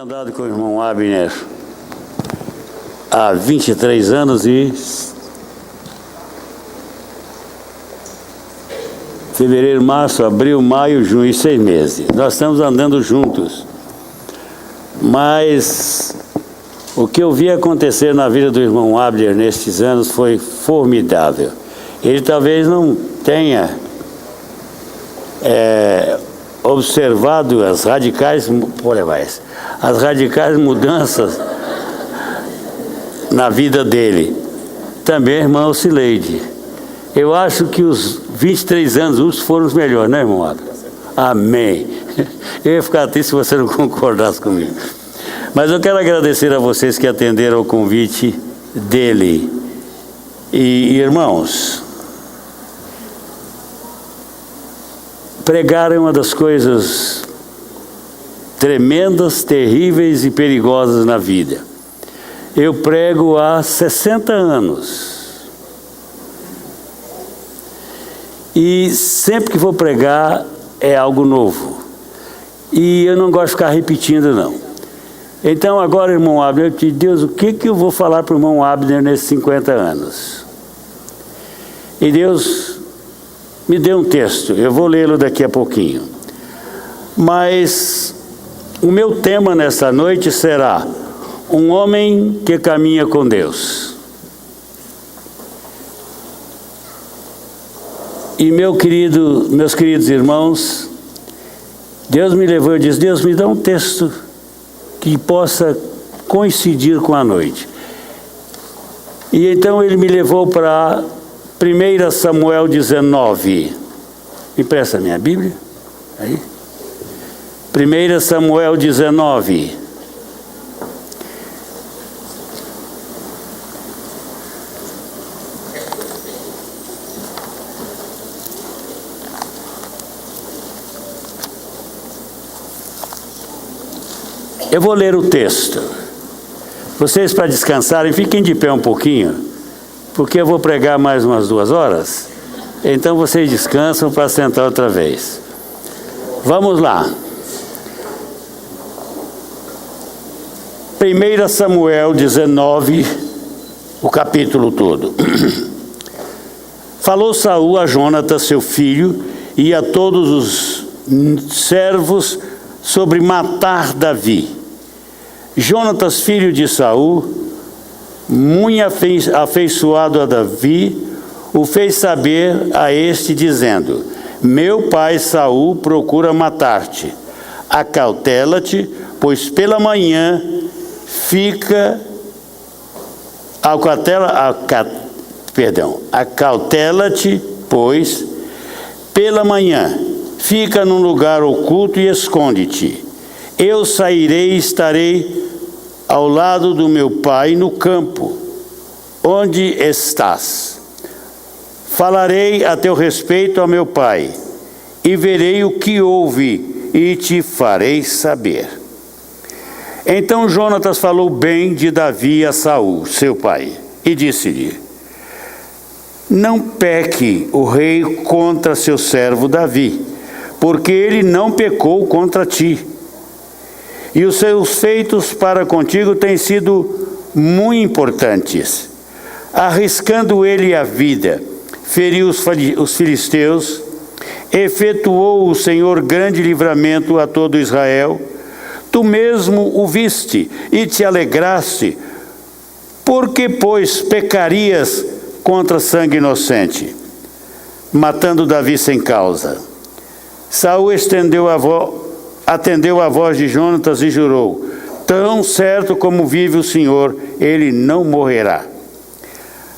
andado com o irmão Abner há 23 anos e fevereiro, março, abril, maio, junho, 6 meses. Nós estamos andando juntos. Mas o que eu vi acontecer na vida do irmão Abner nestes anos foi formidável. Ele talvez não tenha observado as radicais mudanças na vida dele. Também a irmã Ocileide. Eu acho que os 23 anos últimos foram os melhores, né, irmão Abner? Amém. Eu ia ficar triste se você não concordasse comigo. Mas eu quero agradecer a vocês que atenderam ao convite dele. E irmãos, pregar é uma das coisas tremendas, terríveis e perigosas na vida. Eu prego há 60 anos. E sempre que vou pregar é algo novo. E eu não gosto de ficar repetindo, não. Então agora, irmão Abner, eu te digo, Deus, o que eu vou falar para o irmão Abner nesses 50 anos? E Deus me deu um texto, eu vou lê-lo daqui a pouquinho. Mas o meu tema nessa noite será um homem que caminha com Deus. E meus queridos irmãos, Deus me levou e disse, Deus, me dá um texto que possa coincidir com a noite. E então ele me levou para 1 Samuel 19. Me presta a minha Bíblia? Aí. 1 Samuel 19. Eu vou ler o texto. Vocês, para descansarem, fiquem de pé um pouquinho, porque eu vou pregar mais umas 2 horas. Então vocês descansam para sentar outra vez. Vamos lá. 1 Samuel 19, o capítulo todo. Falou Saul a Jonatas, seu filho, e a todos os servos sobre matar Davi. Jonatas, filho de Saul, muito afeiçoado a Davi, o fez saber a este, dizendo, meu pai Saul procura matar-te. Acautela-te, pois pela manhã acautela-te, pois pela manhã fica num lugar oculto e esconde-te. Eu sairei e estarei ao lado do meu pai no campo, onde estás. Falarei a teu respeito ao meu pai, e verei o que houve, e te farei saber. Então Jonatas falou bem de Davi a Saul, seu pai, e disse-lhe, não peque o rei contra seu servo Davi, porque ele não pecou contra ti. E os seus feitos para contigo têm sido muito importantes. Arriscando ele a vida, feriu os filisteus, efetuou o Senhor grande livramento a todo Israel. Tu mesmo o viste e te alegraste, porque, pois, pecarias contra sangue inocente, matando Davi sem causa. Saul atendeu a voz de Jonatas e jurou, tão certo como vive o Senhor, ele não morrerá.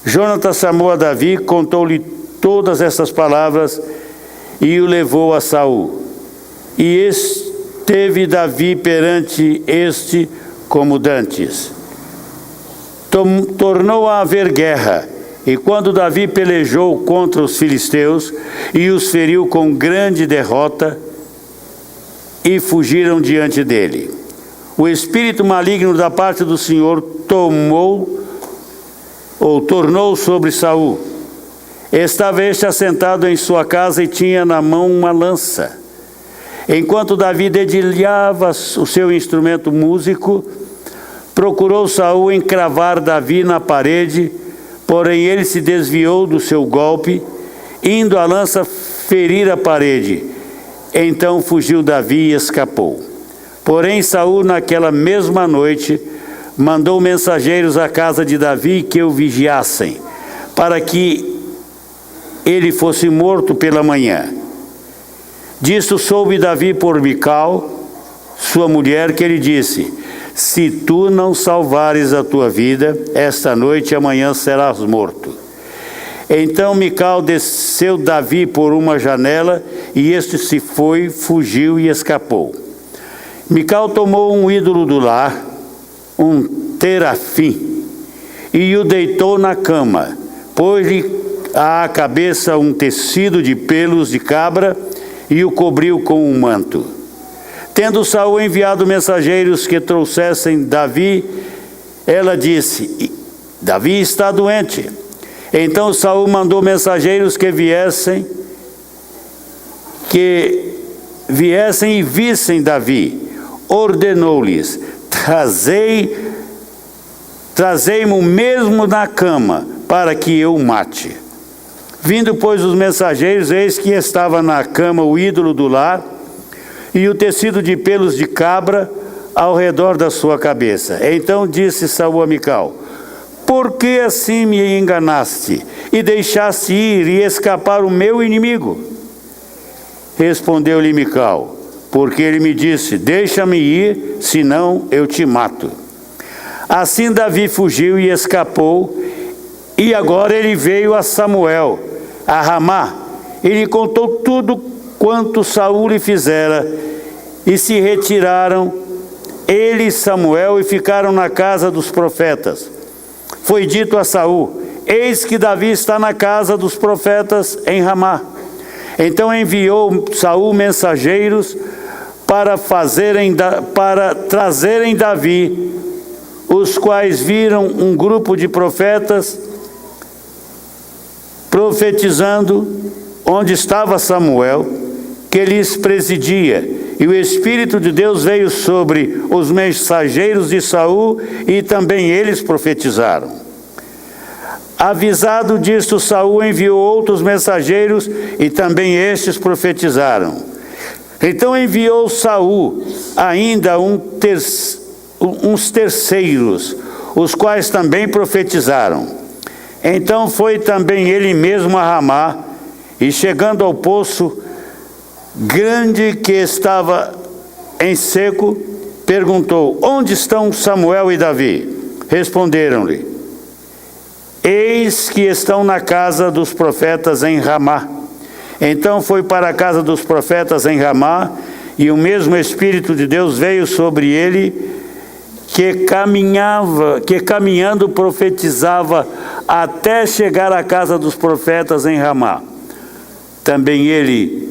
Jonatas chamou a Davi, contou-lhe todas estas palavras e o levou a Saul. E esteve Davi perante este como dantes. Tornou a haver guerra, e quando Davi pelejou contra os filisteus e os feriu com grande derrota, e fugiram diante dele. O espírito maligno da parte do Senhor tornou sobre Saul. Estava este assentado em sua casa e tinha na mão uma lança. Enquanto Davi dedilhava o seu instrumento músico, procurou Saul encravar Davi na parede, porém ele se desviou do seu golpe, indo a lança ferir a parede. Então fugiu Davi e escapou. Porém Saul, naquela mesma noite, mandou mensageiros à casa de Davi que o vigiassem, para que ele fosse morto pela manhã. Disto soube Davi por Mical, sua mulher, que ele disse: se tu não salvares a tua vida, esta noite e amanhã serás morto. Então Mical desceu Davi por uma janela, e este se foi, fugiu e escapou. Mical tomou um ídolo do lar, um terafim, e o deitou na cama, pôs-lhe à cabeça um tecido de pelos de cabra e o cobriu com um manto. Tendo Saul enviado mensageiros que trouxessem Davi, ela disse: Davi está doente. Então Saul mandou mensageiros que viessem e vissem Davi. Ordenou-lhes: trazei-mo mesmo na cama, para que eu o mate. Vindo, pois, os mensageiros, eis que estava na cama o ídolo do lar e o tecido de pelos de cabra ao redor da sua cabeça. Então disse Saul a Mical: por que assim me enganaste e deixaste ir e escapar o meu inimigo? Respondeu-lhe Mical: porque ele me disse: deixa-me ir, senão eu te mato. Assim Davi fugiu e escapou, e agora ele veio a Samuel, a Ramá, e lhe contou tudo quanto Saul lhe fizera, e se retiraram ele e Samuel e ficaram na casa dos profetas. Foi dito a Saul: eis que Davi está na casa dos profetas em Ramá. Então enviou Saul mensageiros para trazerem Davi, os quais viram um grupo de profetas profetizando onde estava Samuel, que lhes presidia, e o Espírito de Deus veio sobre os mensageiros de Saul, e também eles profetizaram. Avisado disto, Saul enviou outros mensageiros, e também estes profetizaram. Então enviou Saul ainda uns terceiros, os quais também profetizaram. Então foi também ele mesmo a Ramá, e chegando ao poço grande que estava em seco, perguntou: onde estão Samuel e Davi? Responderam-lhe: eis que estão na casa dos profetas em Ramá. Então foi para a casa dos profetas em Ramá, e o mesmo Espírito de Deus veio sobre ele, que caminhando profetizava até chegar à casa dos profetas em Ramá. Também ele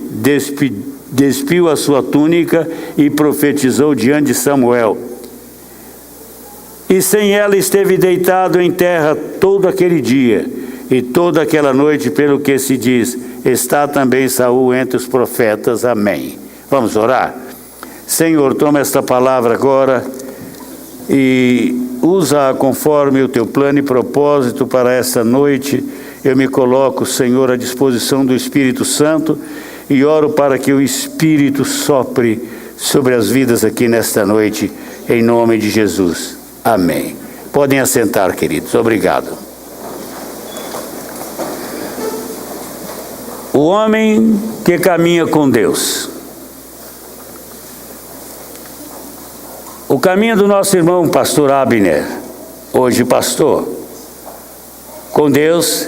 despiu a sua túnica e profetizou diante de Samuel. E sem ela esteve deitado em terra todo aquele dia e toda aquela noite, pelo que se diz: está também Saul entre os profetas. Amém. Vamos orar? Senhor, toma esta palavra agora e usa-a conforme o teu plano e propósito para essa noite. Eu me coloco, Senhor, à disposição do Espírito Santo e oro para que o Espírito sopre sobre as vidas aqui nesta noite, em nome de Jesus. Amém. Podem assentar, queridos. Obrigado. O homem que caminha com Deus. O caminho do nosso irmão pastor Abner, hoje pastor, com Deus,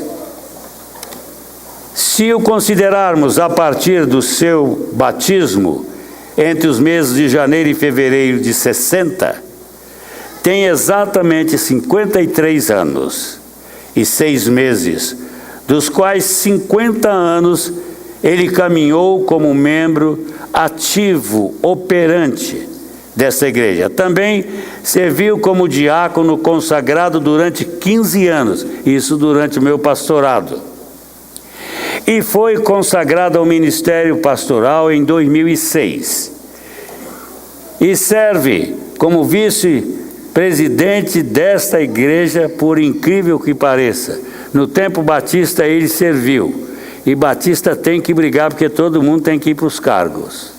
se o considerarmos a partir do seu batismo, entre os meses de janeiro e fevereiro de 60, tem exatamente 53 anos e 6 meses, dos quais 50 anos ele caminhou como membro ativo, operante dessa igreja. Também serviu como diácono consagrado durante 15 anos, isso durante o meu pastorado. e foi consagrado ao ministério pastoral em 2006. E serve como vice-presidente desta igreja, por incrível que pareça. No tempo Batista ele serviu. E Batista tem que brigar porque todo mundo tem que ir para os cargos.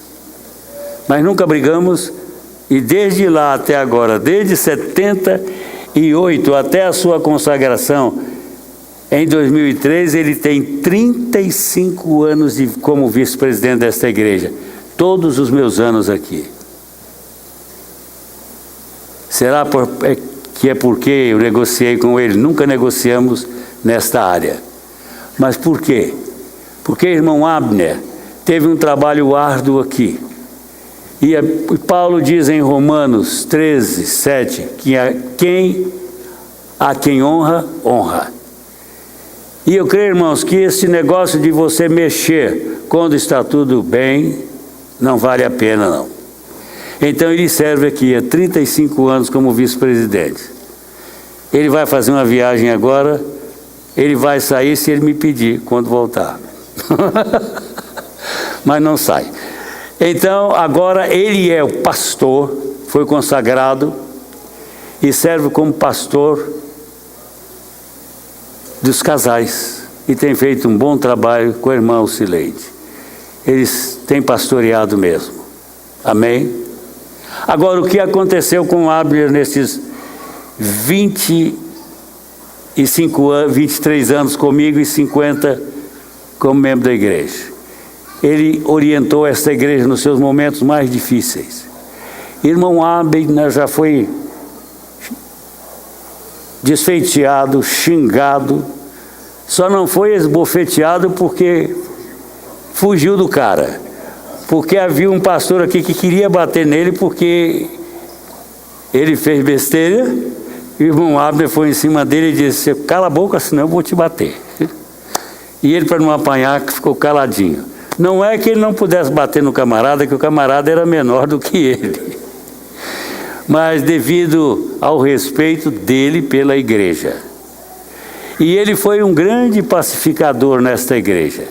Mas nunca brigamos, e desde lá até agora, desde 78 até a sua consagração, em 2003, ele tem 35 anos como vice-presidente desta igreja. Todos os meus anos aqui. Será que é porque eu negociei com ele? Nunca negociamos nesta área. Mas por quê? Porque irmão Abner teve um trabalho árduo aqui. E Paulo diz em Romanos 13, 7, que a quem honra, honra. E eu creio, irmãos, que esse negócio de você mexer quando está tudo bem, não vale a pena, não. Então ele serve aqui há 35 anos como vice-presidente. Ele vai fazer uma viagem agora, ele vai sair se ele me pedir quando voltar. Mas não sai. Então agora ele é o pastor, foi consagrado e serve como pastor dos casais e tem feito um bom trabalho com a irmã Cileide. Eles têm pastoreado mesmo. Amém? Agora, o que aconteceu com Abner nesses 23 anos comigo e 50 como membro da igreja? Ele orientou esta igreja nos seus momentos mais difíceis. Irmão Abner já foi desfeiteado, xingado, só não foi esbofeteado porque fugiu do cara. Porque havia um pastor aqui que queria bater nele porque ele fez besteira. O irmão Abner foi em cima dele e disse: cala a boca, senão eu vou te bater. E ele, para não apanhar, ficou caladinho. Não é que ele não pudesse bater no camarada, que o camarada era menor do que ele, mas devido ao respeito dele pela igreja. E ele foi um grande pacificador nesta igreja.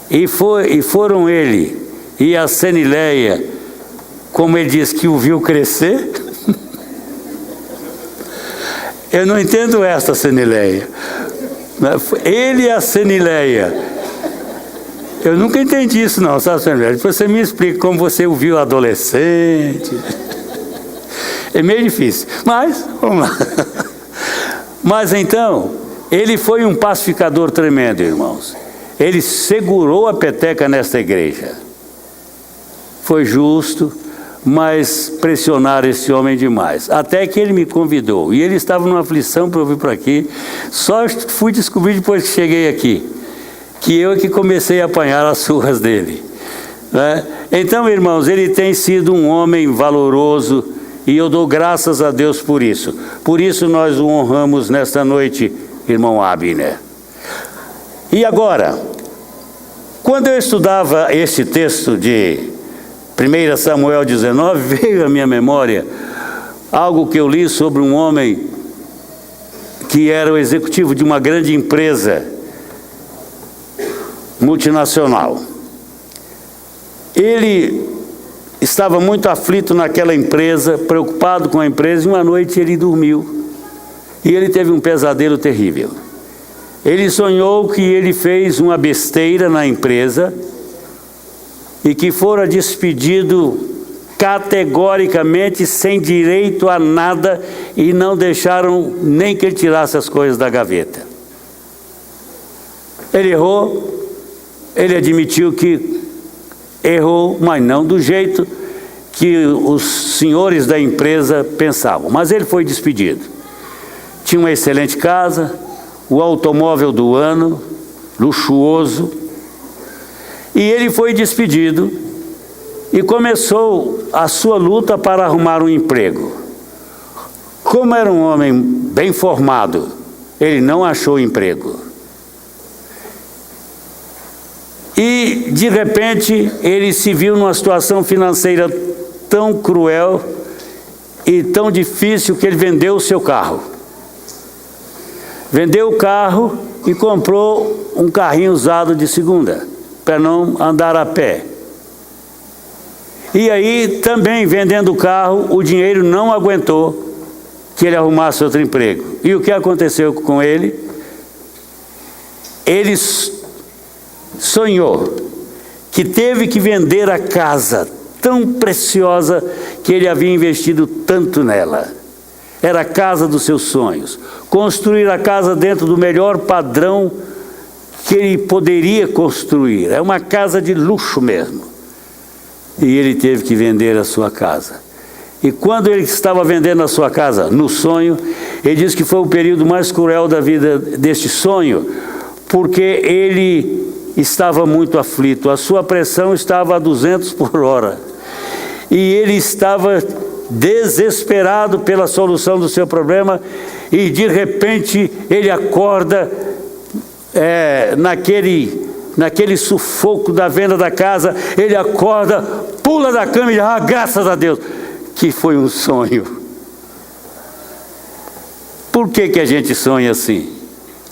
E foram ele e a Senileia, como ele diz, que o viu crescer. Eu não entendo esta Senileia. Ele e a Senileia. Eu nunca entendi isso não, sabe, Senileia? Depois você me explica como você o viu adolescente. É meio difícil, mas vamos lá. Mas então, ele foi um pacificador tremendo, irmãos. Ele segurou a peteca nesta igreja. Foi justo, mas pressionaram esse homem demais. Até que ele me convidou. E ele estava numa aflição para eu vir para aqui. Só fui descobrir depois que cheguei aqui, que eu é que comecei a apanhar as surras dele. Né? Então, irmãos, ele tem sido um homem valoroso e eu dou graças a Deus por isso. Por isso nós o honramos nesta noite, irmão Abner. E agora, quando eu estudava este texto de 1 Samuel 19, veio à minha memória algo que eu li sobre um homem que era o executivo de uma grande empresa multinacional. Ele estava muito aflito naquela empresa, preocupado com a empresa, e uma noite ele dormiu. E ele teve um pesadelo terrível. Ele sonhou que ele fez uma besteira na empresa e que fora despedido categoricamente, sem direito a nada, e não deixaram nem que ele tirasse as coisas da gaveta. Ele errou, ele admitiu que errou, mas não do jeito que os senhores da empresa pensavam. Mas ele foi despedido. Tinha uma excelente casa, o automóvel do ano, luxuoso, e ele foi despedido e começou a sua luta para arrumar um emprego. Como era um homem bem formado, ele não achou emprego. E, de repente, ele se viu numa situação financeira tão cruel e tão difícil que ele vendeu o seu carro. Vendeu o carro e comprou um carrinho usado de segunda, para não andar a pé. E aí, também vendendo o carro, o dinheiro não aguentou que ele arrumasse outro emprego. E o que aconteceu com ele? Ele sonhou que teve que vender a casa tão preciosa que ele havia investido tanto nela. Era a casa dos seus sonhos. Construir a casa dentro do melhor padrão que ele poderia construir. É uma casa de luxo mesmo. E ele teve que vender a sua casa. E quando ele estava vendendo a sua casa, no sonho, ele disse que foi o período mais cruel da vida deste sonho, porque ele estava muito aflito, a sua pressão estava a 200 por hora. E ele estava desesperado pela solução do seu problema, e de repente ele acorda naquele sufoco da venda da casa, ele acorda, pula da cama e diz: graças a Deus, que foi um sonho. Por que a gente sonha assim?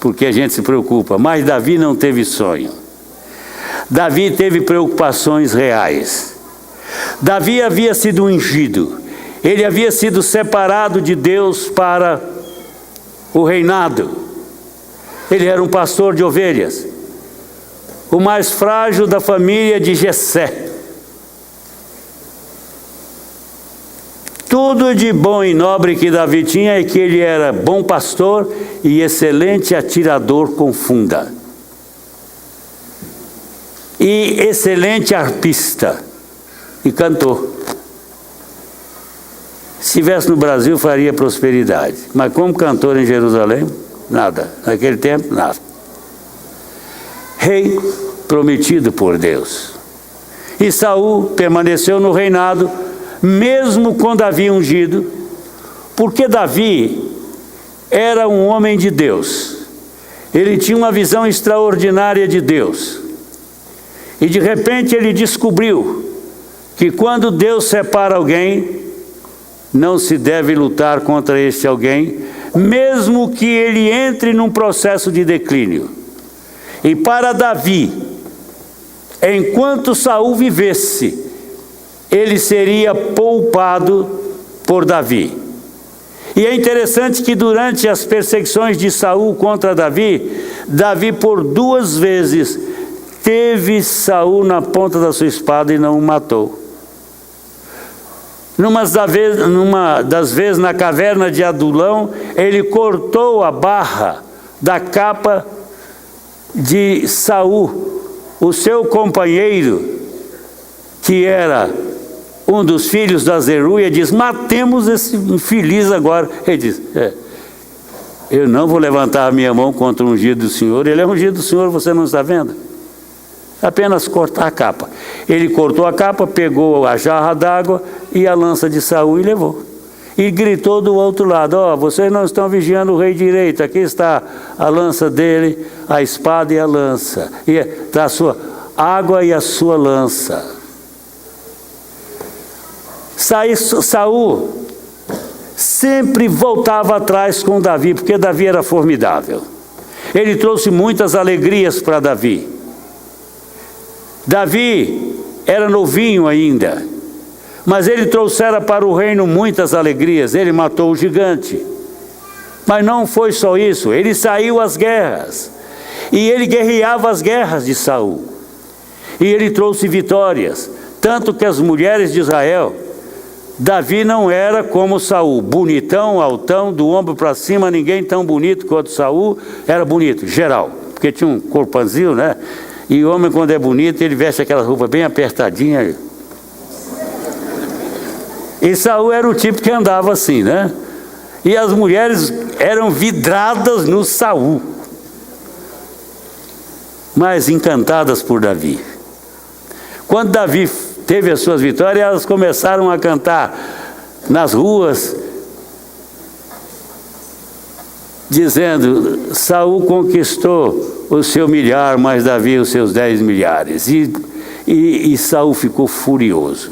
Porque a gente se preocupa. Mas Davi não teve sonho. Davi teve preocupações reais. Davi havia sido ungido. Ele havia sido separado de Deus para o reinado. Ele era um pastor de ovelhas, o mais frágil da família de Jessé. Tudo de bom e nobre que Davi tinha é que ele era bom pastor e excelente atirador com funda. E excelente arpista e cantor. Se estivesse no Brasil, faria prosperidade. Mas como cantor em Jerusalém, nada. Naquele tempo, nada. Rei prometido por Deus. E Saul permaneceu no reinado, mesmo com Davi ungido, porque Davi era um homem de Deus. Ele tinha uma visão extraordinária de Deus. E de repente ele descobriu que quando Deus separa alguém, não se deve lutar contra este alguém, mesmo que ele entre num processo de declínio. E para Davi, enquanto Saul vivesse, ele seria poupado por Davi. E é interessante que durante as perseguições de Saul contra Davi, Davi por 2 vezes teve Saul na ponta da sua espada e não o matou. Numa das vezes na caverna de Adulão, ele cortou a barra da capa de Saul, o seu companheiro, que era um dos filhos da Zeruia, diz: matemos esse infeliz agora. Ele diz: eu não vou levantar a minha mão contra o ungido do Senhor. Ele é ungido do Senhor, você não está vendo? Apenas cortar a capa. Ele cortou a capa, pegou a jarra d'água e a lança de Saul e levou. E gritou do outro lado: vocês não estão vigiando o rei direito, aqui está a lança dele, a espada e a lança. E está a sua água e a sua lança. Saul sempre voltava atrás com Davi, porque Davi era formidável. Ele trouxe muitas alegrias para Davi. Davi era novinho ainda, mas ele trouxera para o reino muitas alegrias. Ele matou o gigante. Mas não foi só isso, ele saiu às guerras. E ele guerreava as guerras de Saul. E ele trouxe vitórias, tanto que as mulheres de Israel, Davi não era como Saul, bonitão, altão, do ombro para cima, ninguém tão bonito quanto Saul. Era bonito, geral, porque tinha um corpanzil, né? E o homem, quando é bonito, ele veste aquela roupa bem apertadinha. E Saul era o tipo que andava assim, né? E as mulheres eram vidradas no Saul, mas encantadas por Davi. Quando Davi teve as suas vitórias, elas começaram a cantar nas ruas, dizendo: Saul conquistou o seu milhar, mas Davi os seus 10 milhares. E Saul ficou furioso.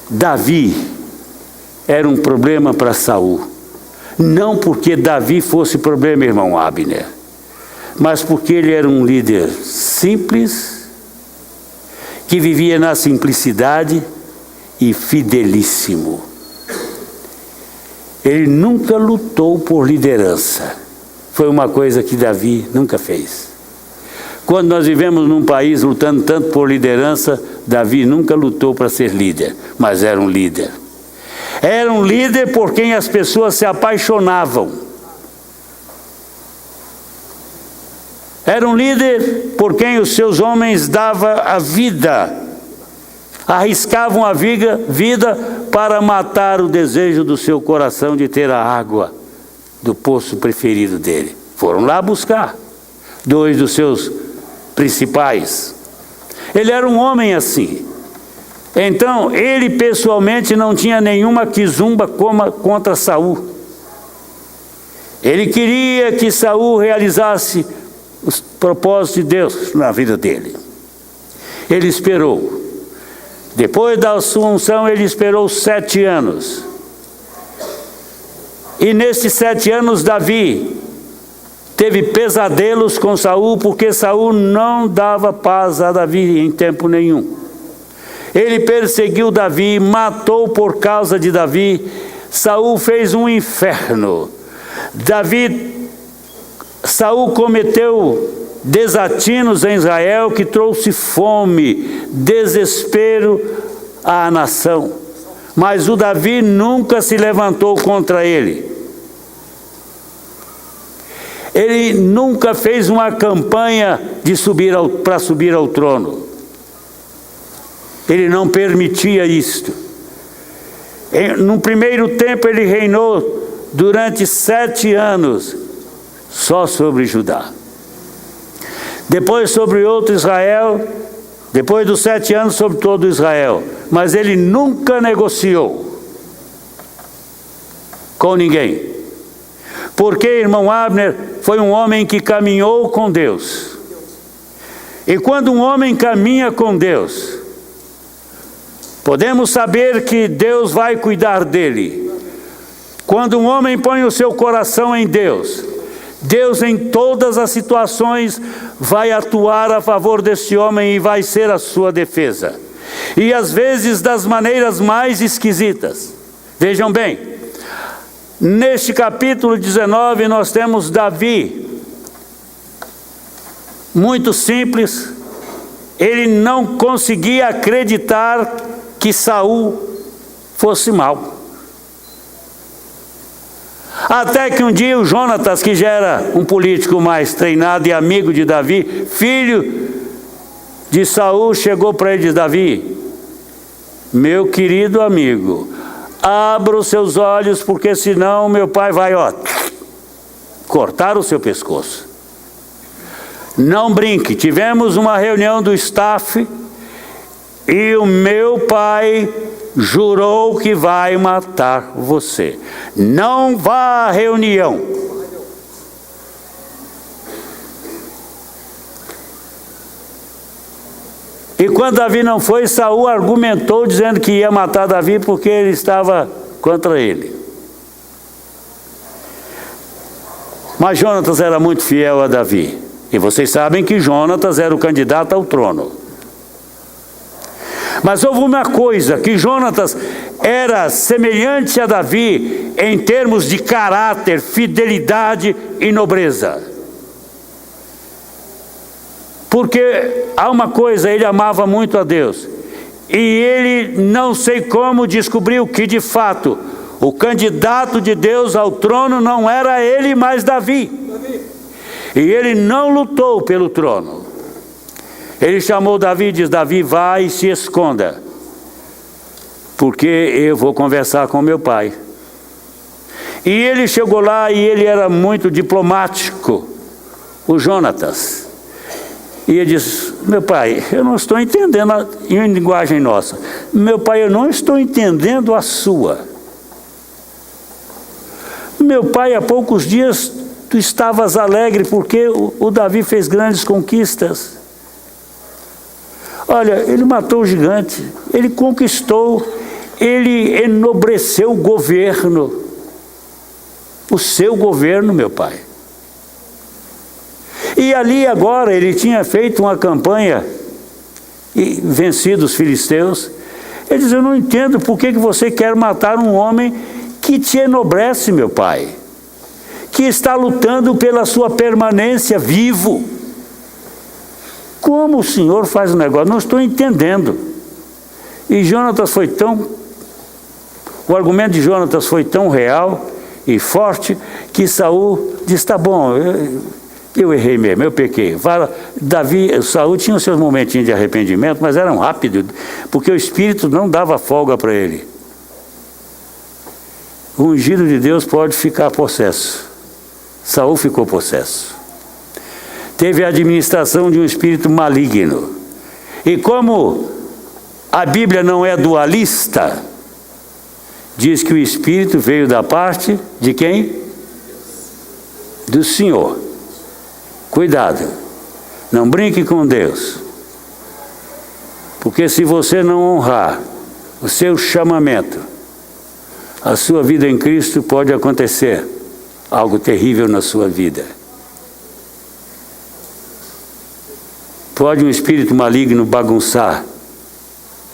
Davi era um problema para Saul. Não porque Davi fosse problema, irmão Abner. mas porque ele era um líder simples, que vivia na simplicidade e fidelíssimo. Ele nunca lutou por liderança. Foi uma coisa que Davi nunca fez. Quando nós vivemos num país lutando tanto por liderança, Davi nunca lutou para ser líder, mas era um líder. Era um líder por quem as pessoas se apaixonavam. Era um líder por quem os seus homens davam a vida, arriscavam a vida para matar o desejo do seu coração de ter a água do poço preferido dele. Foram lá buscar 2 dos seus principais. Ele era um homem assim. Então, ele pessoalmente não tinha nenhuma quizumba contra Saul. Ele queria que Saul realizasse os propósitos de Deus na vida dele. Ele esperou. Depois da sua unção, ele esperou 7 anos. E nesses 7 anos, Davi teve pesadelos com Saul, porque Saul não dava paz a Davi em tempo nenhum. Ele perseguiu Davi, matou por causa de Davi. Saul fez um inferno. Saul cometeu desatinos em Israel que trouxe fome, desespero à nação. Mas o Davi nunca se levantou contra ele. Ele nunca fez uma campanha para subir ao trono. Ele não permitia isto. No primeiro tempo ele reinou durante 7 anos só sobre Judá. Depois sobre outro Israel, depois dos 7 anos sobre todo Israel. Mas ele nunca negociou com ninguém. Porque, irmão Abner, foi um homem que caminhou com Deus. E quando um homem caminha com Deus, podemos saber que Deus vai cuidar dele. Quando um homem põe o seu coração em Deus, Deus em todas as situações vai atuar a favor desse homem e vai ser a sua defesa. E às vezes das maneiras mais esquisitas. Vejam bem, neste capítulo 19 nós temos Davi, muito simples. Ele não conseguia acreditar que Saul fosse mau. Até que um dia o Jonatas, que já era um político mais treinado e amigo de Davi, filho de Saul, chegou para ele e disse: Davi, meu querido amigo, abra os seus olhos, porque senão meu pai vai cortar o seu pescoço. Não brinque. Tivemos uma reunião do staff e o meu pai jurou que vai matar você. Não vá à reunião. E quando Davi não foi, Saul argumentou dizendo que ia matar Davi porque ele estava contra ele. Mas Jonatas era muito fiel a Davi. E vocês sabem que Jonatas era o candidato ao trono. Mas houve uma coisa, que Jonatas era semelhante a Davi em termos de caráter, fidelidade e nobreza. Porque há uma coisa, ele amava muito a Deus. E ele, não sei como, descobriu que de fato o candidato de Deus ao trono não era ele, mas Davi. E ele não lutou pelo trono. Ele chamou Davi e disse: Davi, vai e se esconda, porque eu vou conversar com meu pai. E ele chegou lá e ele era muito diplomático, o Jonatas. E ele disse: meu pai, eu não estou entendendo, em linguagem nossa, meu pai, eu não estou entendendo a sua. Meu pai, há poucos dias tu estavas alegre porque o Davi fez grandes conquistas. Olha, ele matou o gigante, ele conquistou, ele enobreceu o governo, o seu governo, meu pai. E ali agora ele tinha feito uma campanha e vencido os filisteus. Ele diz: eu não entendo por que você quer matar um homem que te enobrece, meu pai, que está lutando pela sua permanência vivo. Como o senhor faz o negócio? Não estou entendendo. E Jonatas foi o argumento de Jonatas foi tão real e forte que Saul disse: tá bom, eu errei mesmo, eu pequei. Saul tinha os seus momentinhos de arrependimento, mas eram rápidos, porque o Espírito não dava folga para ele. O ungido de Deus pode ficar possesso. Saul ficou possesso. Teve a administração de um espírito maligno. E como a Bíblia não é dualista, diz que o espírito veio da parte de quem? Do Senhor. Cuidado, não brinque com Deus, porque se você não honrar o seu chamamento, a sua vida em Cristo, pode acontecer algo terrível na sua vida. Pode um espírito maligno bagunçar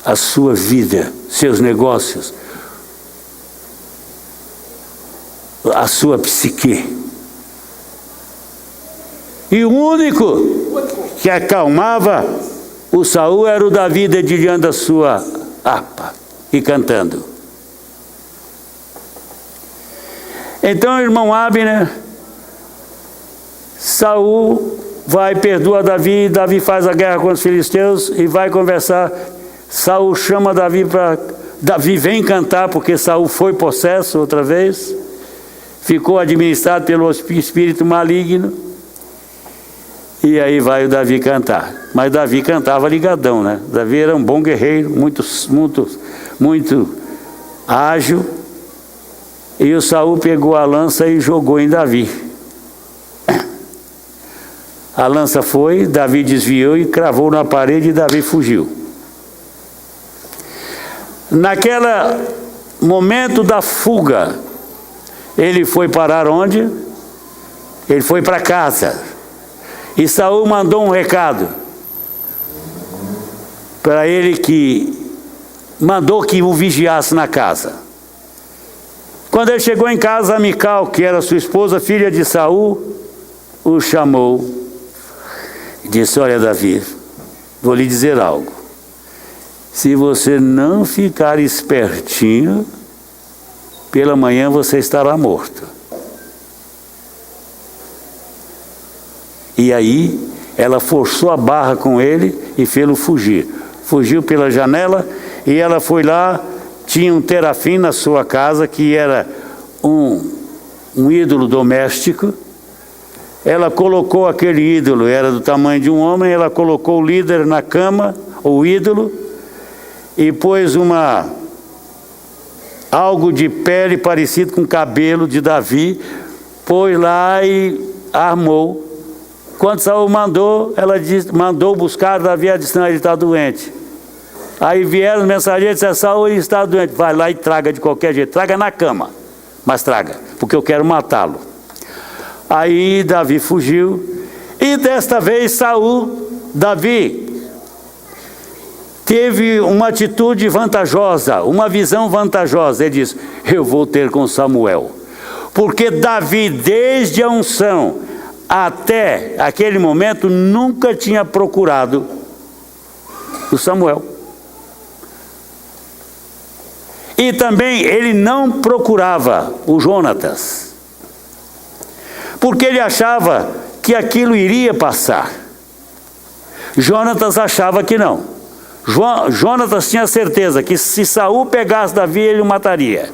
a sua vida, seus negócios, a sua psique. E o único que acalmava o Saul era o Davi, dedilhando a sua harpa e cantando. Então, irmão Abner, Saul vai, perdoa Davi, Davi faz a guerra contra os filisteus e vai conversar. Saul chama Davi para... Davi vem cantar, porque Saul foi possesso outra vez, ficou administrado pelo espírito maligno. E aí vai o Davi cantar. Mas Davi cantava ligadão, né? Davi era um bom guerreiro, muito ágil. E o Saul pegou a lança e jogou em Davi. A lança foi, Davi desviou e cravou na parede e Davi fugiu. Naquele momento da fuga, ele foi parar onde? Ele foi para casa. E Saul mandou um recado para ele, que mandou que o vigiasse na casa. Quando ele chegou em casa, Mical, que era sua esposa, filha de Saul, o chamou e disse: olha, Davi, vou lhe dizer algo. Se você não ficar espertinho, pela manhã você estará morto. E aí ela forçou a barra com ele e fez-o fugir. Fugiu pela janela e ela foi lá. Tinha um terafim na sua casa, que era um ídolo doméstico. Ela colocou aquele ídolo, era do tamanho de um homem, ela colocou o líder na cama, o ídolo, e pôs algo de pele parecido com cabelo de Davi, pôs lá e armou. Quando Saul mandou buscar Davi, a disse: não, ele está doente. Aí vieram os mensageiros e disseram: Saul está doente. Vai lá e traga de qualquer jeito, traga na cama, mas traga, porque eu quero matá-lo. Aí Davi fugiu, e desta vez Davi teve uma atitude vantajosa, uma visão vantajosa. Ele disse: eu vou ter com Samuel, porque Davi, desde a unção até aquele momento, nunca tinha procurado o Samuel. E também ele não procurava o Jonatas, porque ele achava que aquilo iria passar. Jonatas achava que não. Jonatas tinha certeza que se Saul pegasse Davi, ele o mataria.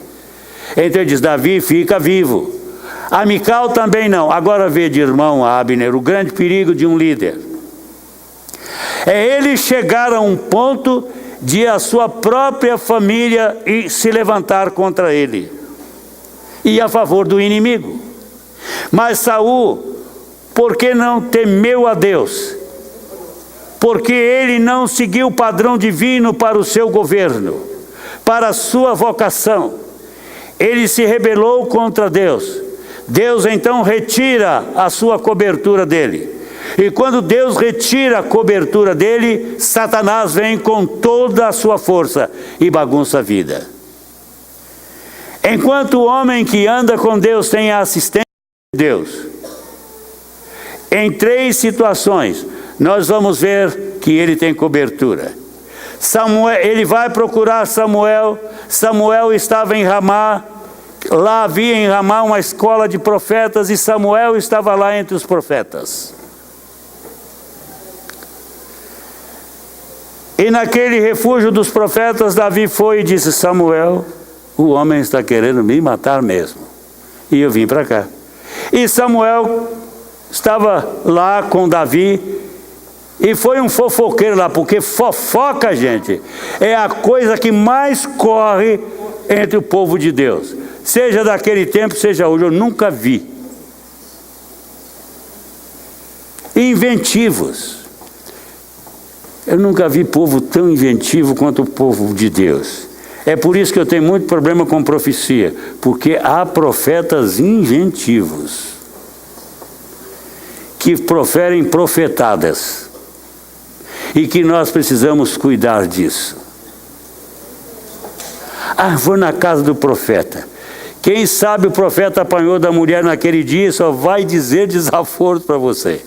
Então ele diz: Davi fica vivo. A Mical também não. Agora veja, irmão Abner, o grande perigo de um líder é ele chegar a um ponto de a sua própria família e se levantar contra ele e a favor do inimigo. Mas Saul, por que não temeu a Deus? Porque ele não seguiu o padrão divino para o seu governo, para a sua vocação. Ele se rebelou contra Deus. Deus então retira a sua cobertura dele. E quando Deus retira a cobertura dele, Satanás vem com toda a sua força e bagunça a vida. Enquanto o homem que anda com Deus tem a assistência de Deus, em 3 situações, nós vamos ver que ele tem cobertura. Ele vai procurar Samuel. Samuel estava em Ramá. Lá havia em Ramá uma escola de profetas e Samuel estava lá entre os profetas. E naquele refúgio dos profetas, Davi foi e disse: Samuel, o homem está querendo me matar mesmo. E eu vim para cá. E Samuel estava lá com Davi. E foi um fofoqueiro lá, porque fofoca, gente, é a coisa que mais corre entre o povo de Deus. Seja daquele tempo, seja hoje, eu nunca vi. Inventivos. Eu nunca vi povo tão inventivo quanto o povo de Deus. É por isso que eu tenho muito problema com profecia, porque há profetas inventivos que proferem profetadas. E que nós precisamos cuidar disso. Vou na casa do profeta. Quem sabe o profeta apanhou da mulher naquele dia e só vai dizer desaforo para você.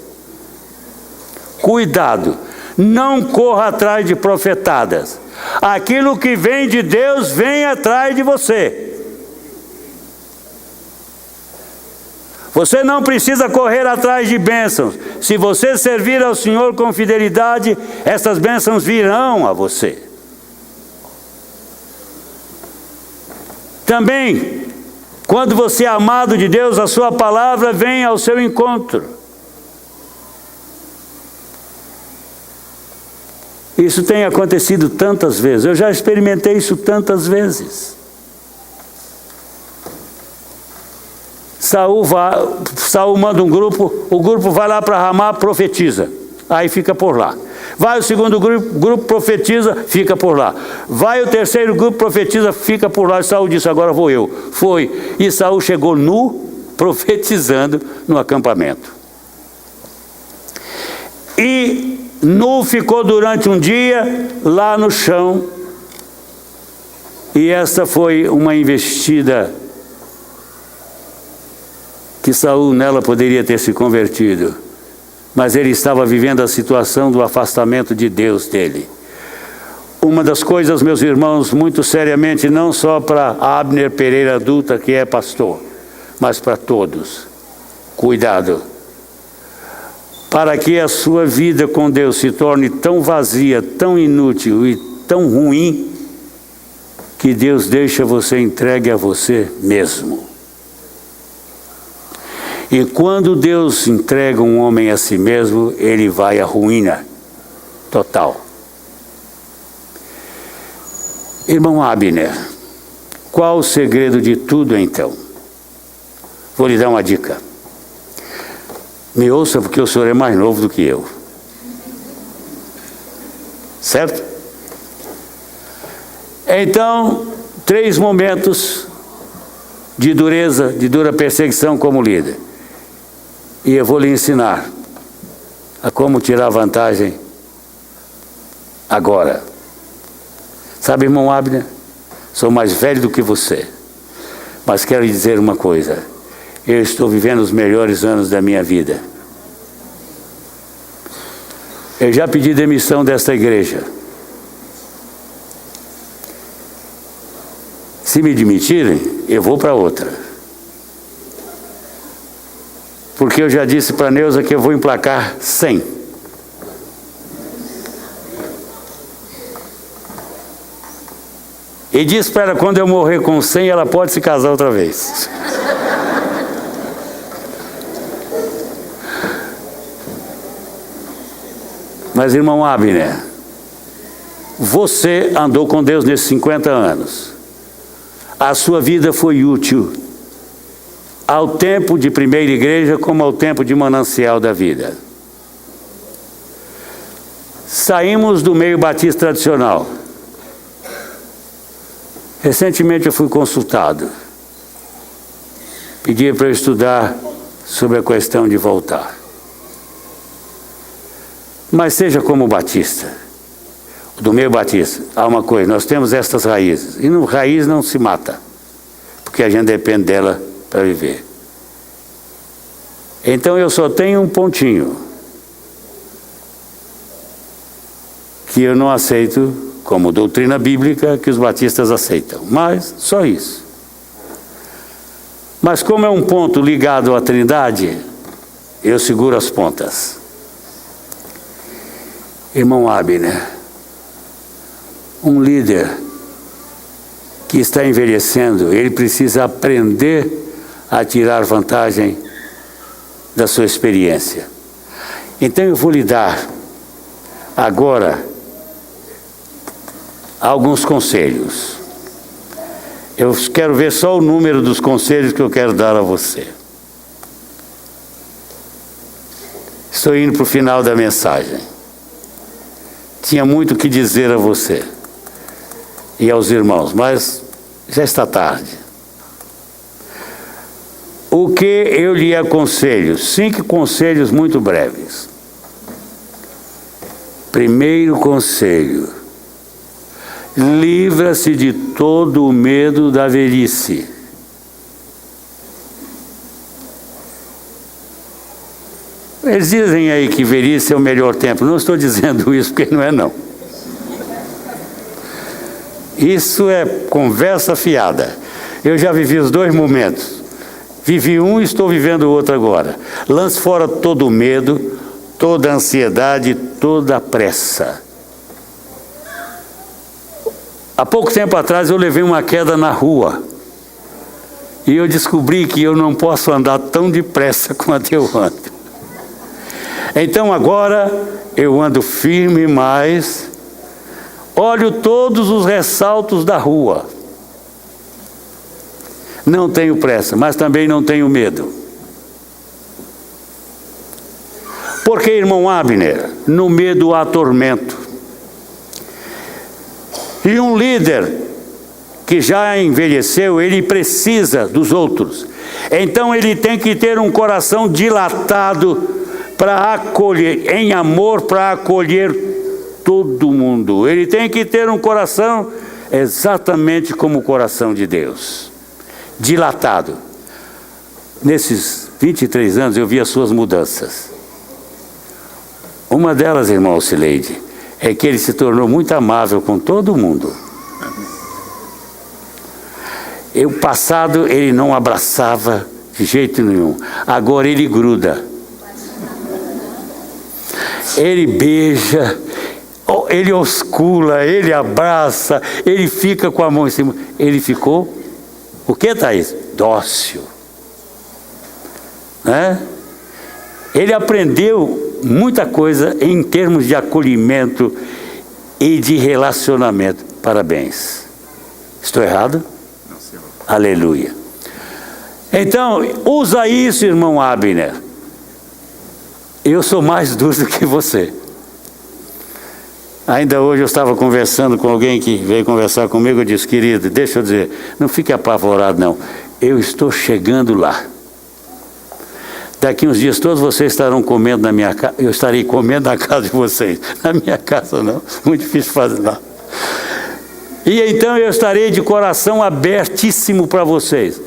Cuidado, não corra atrás de profetadas. Aquilo que vem de Deus vem atrás de você. Você não precisa correr atrás de bênçãos. Se você servir ao Senhor com fidelidade, essas bênçãos virão a você. Também, quando você é amado de Deus, a sua palavra vem ao seu encontro. Isso tem acontecido tantas vezes. Eu já experimentei isso tantas vezes. Saul manda um grupo, o grupo vai lá para Ramá, profetiza, aí fica por lá. Vai o segundo grupo profetiza, fica por lá. Vai o terceiro grupo profetiza, fica por lá. E Saul disse: agora vou eu. Foi. E Saul chegou nu, profetizando no acampamento. E nu ficou durante um dia lá no chão. E esta foi uma investida que Saul nela poderia ter se convertido, mas ele estava vivendo a situação do afastamento de Deus dele. Uma das coisas, meus irmãos, muito seriamente, não só para Abner Pereira adulta, que é pastor, mas para todos, cuidado, para que a sua vida com Deus se torne tão vazia, tão inútil e tão ruim, que Deus deixa você entregue a você mesmo. E quando Deus entrega um homem a si mesmo, ele vai à ruína total. Irmão Abner, qual o segredo de tudo então? Vou lhe dar uma dica. Me ouça, porque o senhor é mais novo do que eu. Certo? Então, 3 momentos de dureza, de dura perseguição como líder. E eu vou lhe ensinar a como tirar vantagem agora. Sabe, irmão Abner, sou mais velho do que você, mas quero lhe dizer uma coisa: eu estou vivendo os melhores anos da minha vida. Eu já pedi demissão desta igreja. Se me demitirem, eu vou para outra. Porque eu já disse para a Neuza que eu vou emplacar 100. E disse para ela, quando eu morrer com 100, ela pode se casar outra vez. Mas, irmão Abner, você andou com Deus nesses 50 anos. A sua vida foi útil ao tempo de primeira igreja como ao tempo de manancial da vida. Saímos do meio batista tradicional. Recentemente eu fui consultado. Pedi para eu estudar sobre a questão de voltar. Mas seja como o Batista, do meio Batista, há uma coisa, nós temos estas raízes, e no raiz não se mata, porque a gente depende dela para viver. Então eu só tenho um pontinho, que eu não aceito como doutrina bíblica que os batistas aceitam, mas só isso. Mas como é um ponto ligado à Trindade, eu seguro as pontas. Irmão Abner, um líder que está envelhecendo, ele precisa aprender a tirar vantagem da sua experiência. Então eu vou lhe dar agora alguns conselhos. Eu quero ver só o número dos conselhos que eu quero dar a você. Estou indo para o final da mensagem. Tinha muito o que dizer a você e aos irmãos, mas já está tarde. O que eu lhe aconselho? 5 conselhos muito breves. Primeiro conselho: livra-se de todo o medo da velhice. Eles dizem aí que velhice é o melhor tempo. Não estou dizendo isso porque não é não. Isso é conversa fiada. Eu já vivi os 2 momentos. Vivi um e estou vivendo o outro agora. Lance fora todo o medo, toda a ansiedade, toda a pressa. Há pouco tempo atrás eu levei uma queda na rua. E eu descobri que eu não posso andar tão depressa quanto eu ando. Então agora eu ando firme, mas olho todos os ressaltos da rua. Não tenho pressa, mas também não tenho medo. Porque, irmão Abner, no medo há tormento. E um líder que já envelheceu, ele precisa dos outros. Então ele tem que ter um coração dilatado para acolher, em amor, para acolher todo mundo. Ele tem que ter um coração exatamente como o coração de Deus, dilatado. Nesses 23 anos eu vi as suas mudanças. Uma delas, irmão Cileide, é que ele se tornou muito amável com todo mundo. O passado ele não abraçava de jeito nenhum. Agora ele gruda. Ele beija, ele oscula, ele abraça, ele fica com a mão em cima. Ele ficou, o que, Thaís? Dócil. Né? Ele aprendeu muita coisa em termos de acolhimento e de relacionamento. Parabéns. Estou errado? Não, senhor. Aleluia. Então, usa isso, irmão Abner. Eu sou mais duro do que você. Ainda hoje eu estava conversando com alguém que veio conversar comigo. Eu disse: querido, deixa eu dizer, não fique apavorado não. Eu estou chegando lá. Daqui uns dias todos vocês estarão comendo na minha casa. Eu estarei comendo na casa de vocês. Na minha casa não, muito difícil fazer lá. E então eu estarei de coração abertíssimo para vocês.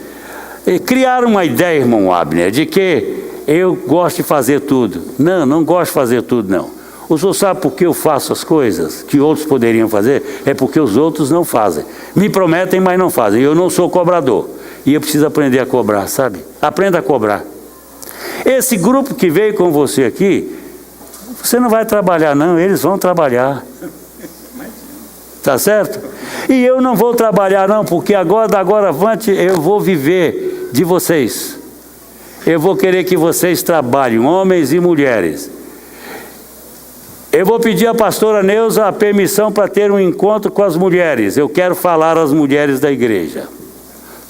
E criar uma ideia, irmão Abner, de que eu gosto de fazer tudo. Não, não gosto de fazer tudo não. O senhor sabe por que eu faço as coisas que outros poderiam fazer? É porque os outros não fazem. Me prometem, mas não fazem. Eu não sou cobrador. E eu preciso aprender a cobrar, sabe? Aprenda a cobrar. Esse grupo que veio com você aqui, você não vai trabalhar não, eles vão trabalhar. Tá certo? E eu não vou trabalhar não, porque agora, da agora avante, eu vou viver de vocês. Eu vou querer que vocês trabalhem, homens e mulheres. Eu vou pedir à pastora Neuza a permissão para ter um encontro com as mulheres. Eu quero falar às mulheres da igreja.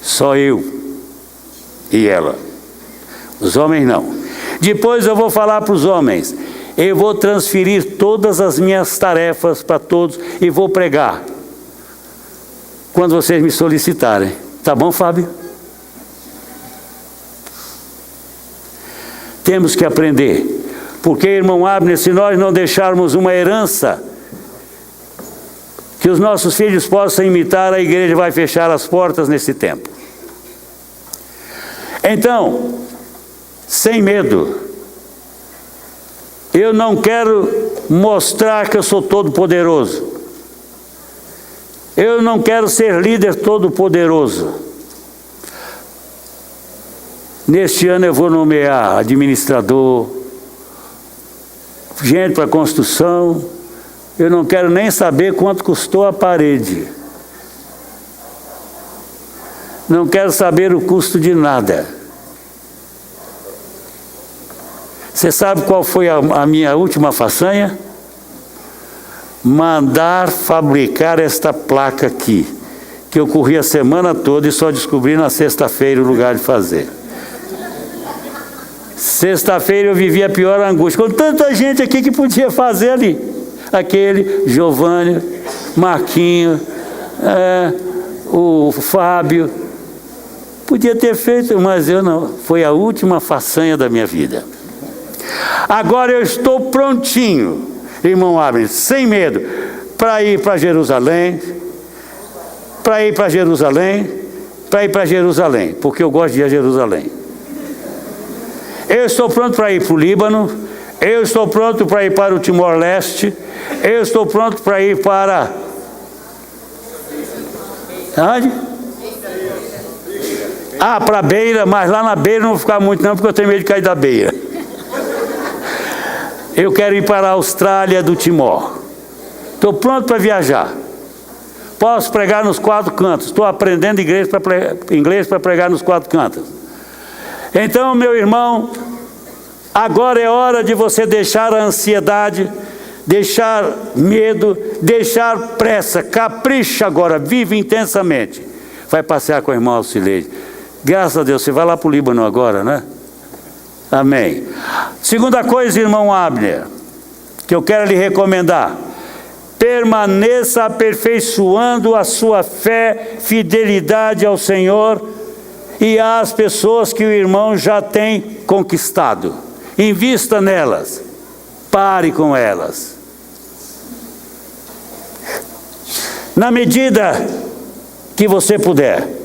Só eu e ela. Os homens não. Depois eu vou falar para os homens. Eu vou transferir todas as minhas tarefas para todos e vou pregar quando vocês me solicitarem. Tá bom, Fábio? Temos que aprender. Porque, irmão Abner, se nós não deixarmos uma herança que os nossos filhos possam imitar, a igreja vai fechar as portas nesse tempo. Então, sem medo, eu não quero mostrar que eu sou todo poderoso. Eu não quero ser líder todo poderoso. Neste ano eu vou nomear administrador, gente para construção. Eu não quero nem saber quanto custou a parede. Não quero saber o custo de nada. Você sabe qual foi a minha última façanha? Mandar fabricar esta placa aqui, que eu corri a semana toda e só descobri na sexta-feira o lugar de fazer. Sexta-feira eu vivi a pior angústia, com tanta gente aqui que podia fazer ali. Aquele, Giovanni, Marquinho, o Fábio, podia ter feito, mas eu não. Foi a última façanha da minha vida. Agora eu estou prontinho, irmão Abner, sem medo, para ir para Jerusalém, porque eu gosto de ir a Jerusalém. Eu estou pronto para ir para o Líbano, eu estou pronto para ir para o Timor-Leste, eu estou pronto para ir para... Onde? Para a Beira, mas lá na Beira não vou ficar muito não, porque eu tenho medo de cair da Beira. Eu quero ir para a Austrália do Timor. Estou pronto para viajar. Posso pregar nos 4 cantos. Estou aprendendo inglês para pregar nos 4 cantos. Então, meu irmão, agora é hora de você deixar a ansiedade, deixar medo, deixar pressa. Capricha agora, vive intensamente. Vai passear com a irmã Alcileide. Graças a Deus, você vai lá para o Líbano agora, né? Amém. Segunda coisa, irmão Abner, que eu quero lhe recomendar: permaneça aperfeiçoando a sua fé, fidelidade ao Senhor e às pessoas que o irmão já tem conquistado. Invista nelas, pare com elas. Na medida que você puder.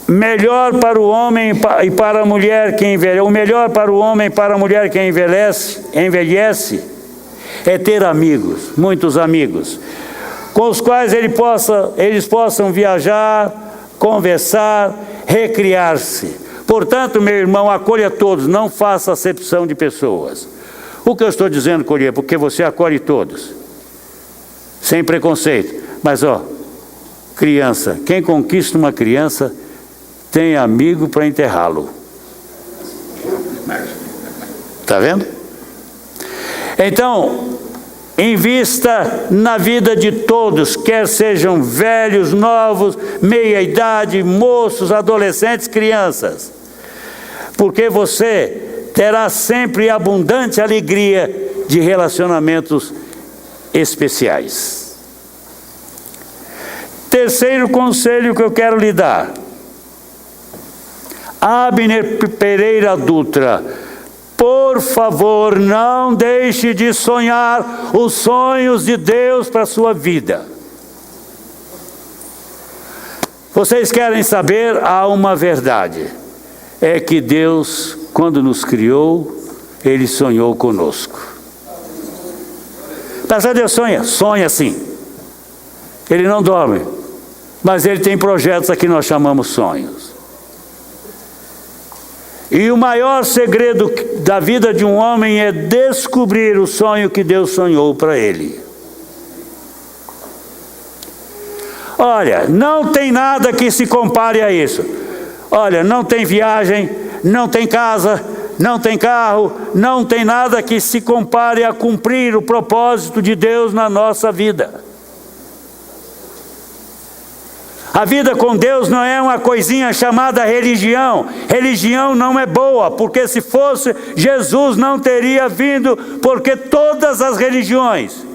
Melhor para o homem e para a mulher que envelhece, o melhor para o homem e para a mulher que envelhece é ter amigos, muitos amigos, com os quais eles possam viajar, conversar, recriar-se. Portanto, meu irmão, acolha todos, não faça acepção de pessoas. O que eu estou dizendo, acolher, porque você acolhe todos, sem preconceito. Mas, criança, quem conquista uma criança tem amigo para enterrá-lo. Está vendo? Então, invista na vida de todos, quer sejam velhos, novos, meia-idade, moços, adolescentes, crianças. Porque você terá sempre abundante alegria de relacionamentos especiais. Terceiro conselho que eu quero lhe dar. Abner Pereira Dutra, por favor, não deixe de sonhar os sonhos de Deus para a sua vida. Vocês querem saber? Há uma verdade. É que Deus, quando nos criou, Ele sonhou conosco. Mas Deus sonha sim. Ele não dorme, mas Ele tem projetos a que nós chamamos sonhos. E o maior segredo da vida de um homem é descobrir o sonho que Deus sonhou para ele. Olha, não tem nada que se compare a isso. Olha, não tem viagem, não tem casa, não tem carro, não tem nada que se compare a cumprir o propósito de Deus na nossa vida. A vida com Deus não é uma coisinha chamada religião. Religião não é boa, porque se fosse, Jesus não teria vindo, porque todas as religiões,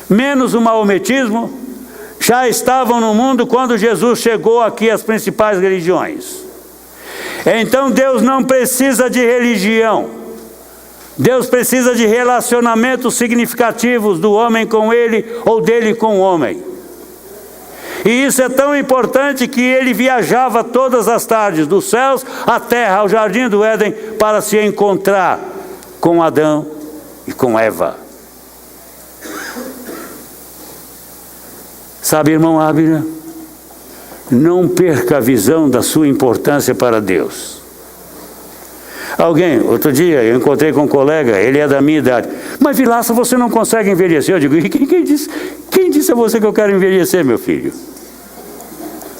menos o maometismo, já estavam no mundo quando Jesus chegou aqui, as principais religiões. Então Deus não precisa de religião. Deus precisa de relacionamentos significativos do homem com Ele ou dele com o homem. E isso é tão importante que ele viajava todas as tardes, dos céus à terra, ao jardim do Éden, para se encontrar com Adão e com Eva. Sabe, irmão Abner, não perca a visão da sua importância para Deus. Outro dia, eu encontrei com um colega, ele é da minha idade. Mas Vilaça, você não consegue envelhecer? Eu digo, e quem disse a você que eu quero envelhecer, meu filho?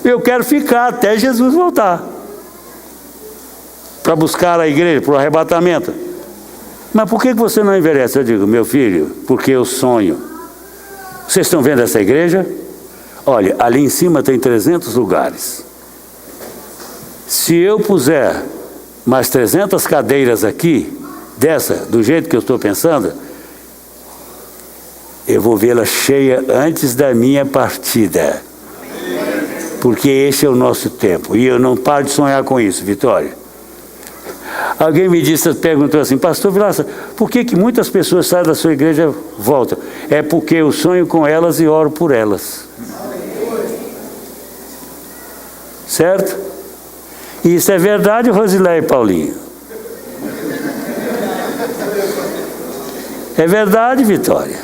Eu quero ficar até Jesus voltar. Para buscar a igreja, para o arrebatamento. Mas por que você não envelhece? Eu digo, meu filho, porque eu sonho. Vocês estão vendo essa igreja? Olha, ali em cima tem 300 lugares. Se eu puser mais 300 cadeiras aqui, do jeito que eu estou pensando, eu vou vê-la cheia antes da minha partida. Porque esse é o nosso tempo. E eu não paro de sonhar com isso, Vitória. Alguém me perguntou assim, pastor Vilaça, por que muitas pessoas saem da sua igreja e voltam? É porque eu sonho com elas e oro por elas. Certo? E isso é verdade, Rosileia e Paulinho? É verdade, Vitória?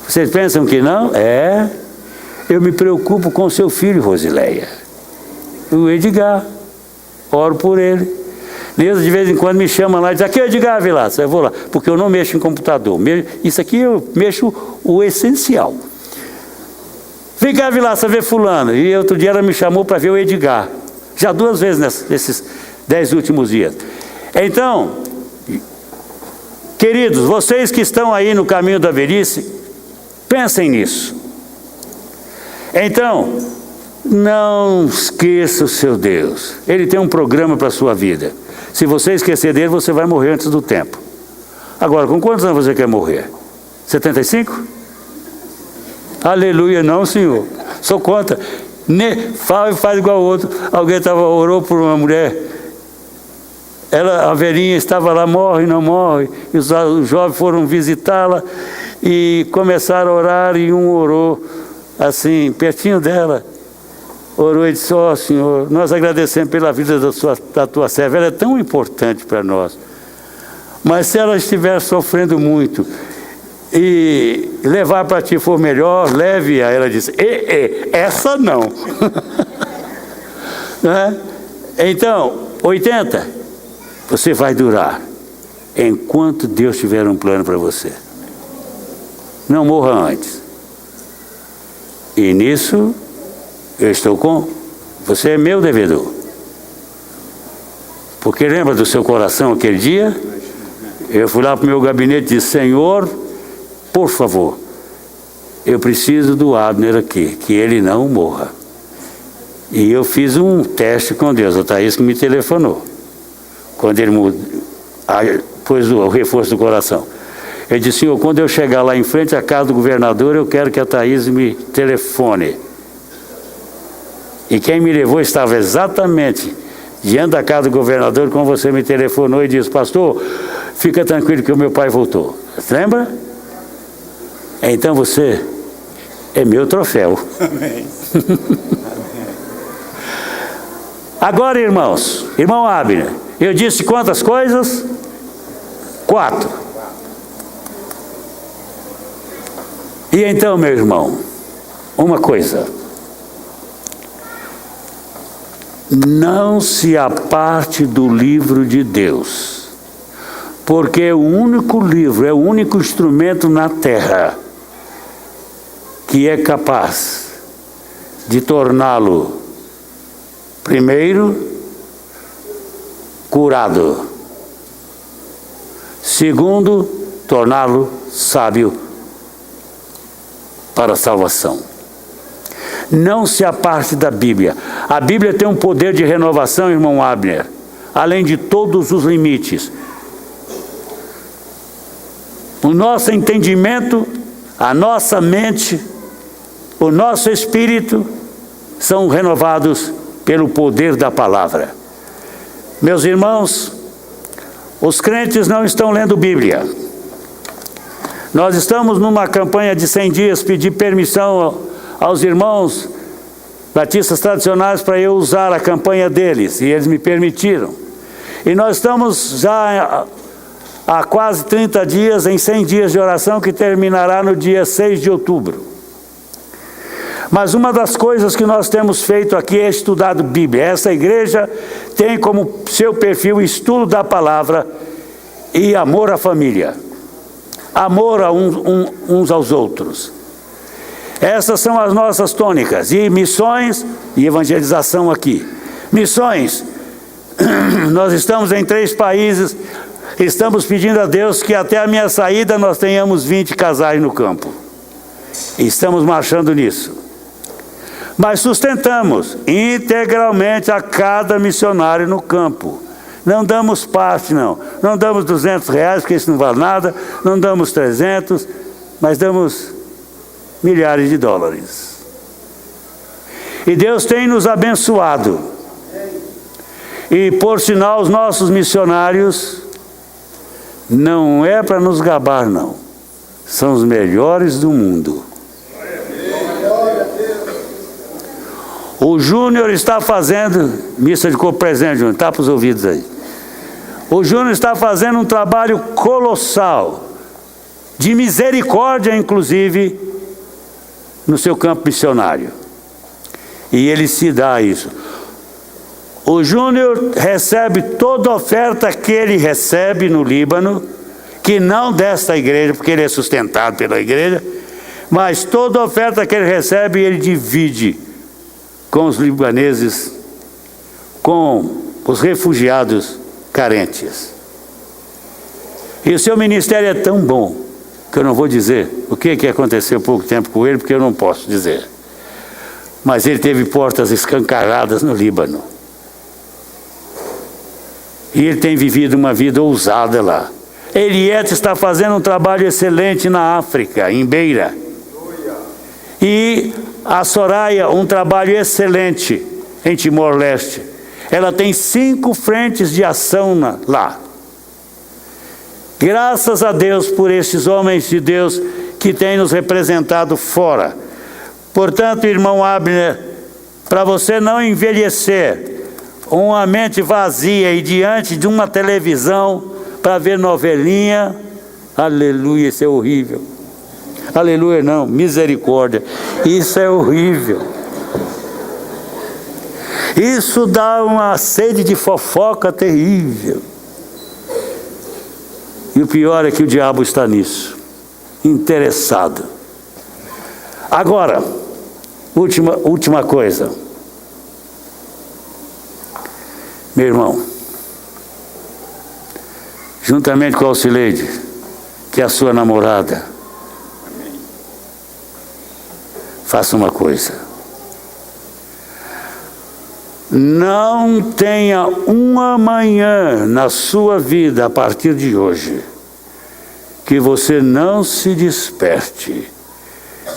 Vocês pensam que não? É. Eu me preocupo com seu filho, Rosileia. O Edgar. Oro por ele. Neuza de vez em quando me chama lá e diz, aqui é o Edgar Vilaça. Eu vou lá, porque eu não mexo em computador. Isso aqui eu mexo o essencial. Vem cá, Vilaça, ver fulano. E outro dia ela me chamou para ver o Edgar. Já 2 vezes nesses 10 últimos dias. Então, queridos, vocês que estão aí no caminho da velhice, pensem nisso. Então, não esqueça o seu Deus. Ele tem um programa para a sua vida. Se você esquecer dele, você vai morrer antes do tempo. Agora, com quantos anos você quer morrer? 75? Aleluia, não, senhor. Sou contra. Faz igual o outro. Alguém orou por uma mulher. A velhinha estava lá, morre, não morre. E os jovens foram visitá-la e começaram a orar, e um orou assim, pertinho dela. Orou e disse, Senhor, nós agradecemos pela vida da tua serva, ela é tão importante para nós. Mas se ela estiver sofrendo muito e levar para ti for melhor, leve-a. Ela disse, essa não. Né? Então, 80, você vai durar enquanto Deus tiver um plano para você. Não morra antes. E nisso, eu estou você é meu devedor. Porque lembra do seu coração aquele dia? Eu fui lá para o meu gabinete e disse, Senhor, por favor, eu preciso do Abner aqui, que ele não morra. E eu fiz um teste com Deus, a Thaís que me telefonou. Quando ele pôs o reforço do coração. Ele disse, Senhor, quando eu chegar lá em frente à casa do governador, eu quero que a Thaís me telefone. E quem me levou estava exatamente diante da casa do governador, quando você me telefonou e disse, pastor, fica tranquilo que o meu pai voltou. Lembra? Então você é meu troféu. Amém. Agora, irmãos, irmão Abner, eu disse quantas coisas? 4. E então, meu irmão, uma coisa. Não se aparte do livro de Deus, porque é o único livro, é o único instrumento na terra que é capaz de torná-lo, primeiro, curado, segundo, torná-lo sábio para a salvação. Não se aparte da Bíblia. A Bíblia tem um poder de renovação, irmão Abner, além de todos os limites. O nosso entendimento, a nossa mente, o nosso espírito são renovados pelo poder da palavra. Meus irmãos, os crentes não estão lendo Bíblia. Nós estamos numa campanha de 100 dias, pedir permissão aos irmãos batistas tradicionais para eu usar a campanha deles, e eles me permitiram. E nós estamos já há quase 30 dias em 100 dias de oração, que terminará no dia 6 de outubro. Mas uma das coisas que nós temos feito aqui é estudado Bíblia. Essa igreja tem como seu perfil estudo da palavra e amor à família. Amor a uns aos outros. Essas são as nossas tônicas. E missões e evangelização aqui. Missões. Nós estamos em 3 países. Estamos pedindo a Deus que até a minha saída nós tenhamos 20 casais no campo. E estamos marchando nisso. Mas sustentamos integralmente a cada missionário no campo. Não damos parte, não. Não damos R$200, porque isso não vale nada. Não damos 300, mas damos milhares de dólares. E Deus tem nos abençoado. E por sinal, os nossos missionários, não é para nos gabar, não. São os melhores do mundo. O Júnior está fazendo, missa de corpo presente, Júnior, tapa os ouvidos aí. O Júnior está fazendo um trabalho colossal, de misericórdia, inclusive, no seu campo missionário. E ele se dá a isso. O Júnior recebe toda a oferta que ele recebe no Líbano, que não desta igreja, porque ele é sustentado pela igreja, mas toda a oferta que ele recebe, ele divide com os libaneses, com os refugiados carentes. E o seu ministério é tão bom, que eu não vou dizer o que aconteceu há pouco tempo com ele, porque eu não posso dizer. Mas ele teve portas escancaradas no Líbano. E ele tem vivido uma vida ousada lá. Eliette está fazendo um trabalho excelente na África, em Beira. E a Soraya, um trabalho excelente em Timor-Leste. Ela tem 5 frentes de ação lá. Graças a Deus por estes homens de Deus que têm nos representado fora. Portanto, irmão Abner, para você não envelhecer uma mente vazia e diante de uma televisão para ver novelinha, aleluia, isso é horrível. Aleluia não, misericórdia, isso é horrível. Isso dá uma sede de fofoca terrível. E o pior é que o diabo está nisso, interessado. Agora, última coisa. Meu irmão, juntamente com a Alcileide, que é a sua namorada, faça uma coisa. Não tenha um amanhã na sua vida a partir de hoje que você não se desperte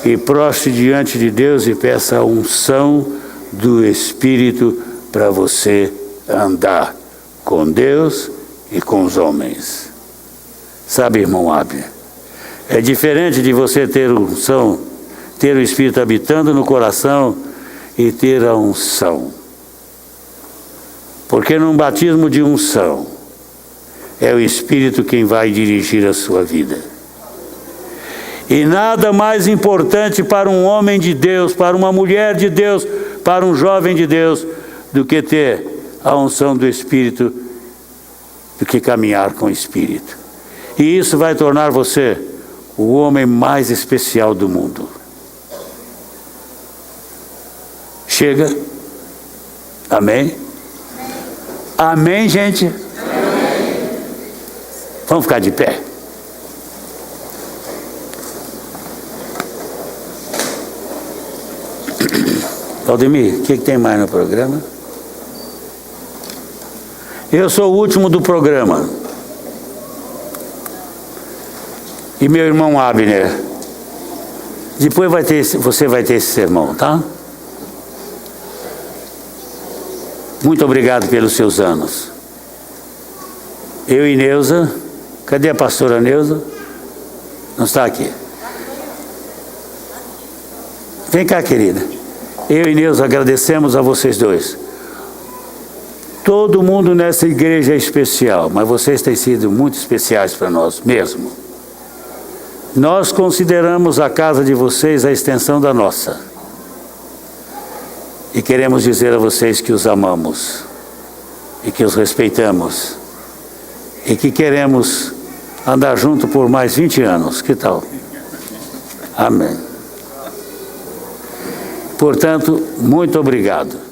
e prostre diante de Deus e peça a unção do Espírito para você andar com Deus e com os homens. Sabe, irmão Abner, é diferente de você ter unção, ter o Espírito habitando no coração e ter a unção. Porque num batismo de unção, é o Espírito quem vai dirigir a sua vida. E nada mais importante para um homem de Deus, para uma mulher de Deus, para um jovem de Deus, do que ter a unção do Espírito, do que caminhar com o Espírito. E isso vai tornar você o homem mais especial do mundo. Chega? Amém? Amém, gente? Amém. Vamos ficar de pé. Valdemir, o que tem mais no programa? Eu sou o último do programa. E meu irmão Abner, depois você vai ter esse sermão, tá? Muito obrigado pelos seus anos. Eu e Neuza, cadê a pastora Neuza? Não está aqui. Vem cá, querida. Eu e Neuza agradecemos a vocês dois. Todo mundo nessa igreja é especial, mas vocês têm sido muito especiais para nós mesmo. Nós consideramos a casa de vocês a extensão da nossa. E queremos dizer a vocês que os amamos, e que os respeitamos, e que queremos andar junto por mais 20 anos. Que tal? Amém. Portanto, muito obrigado.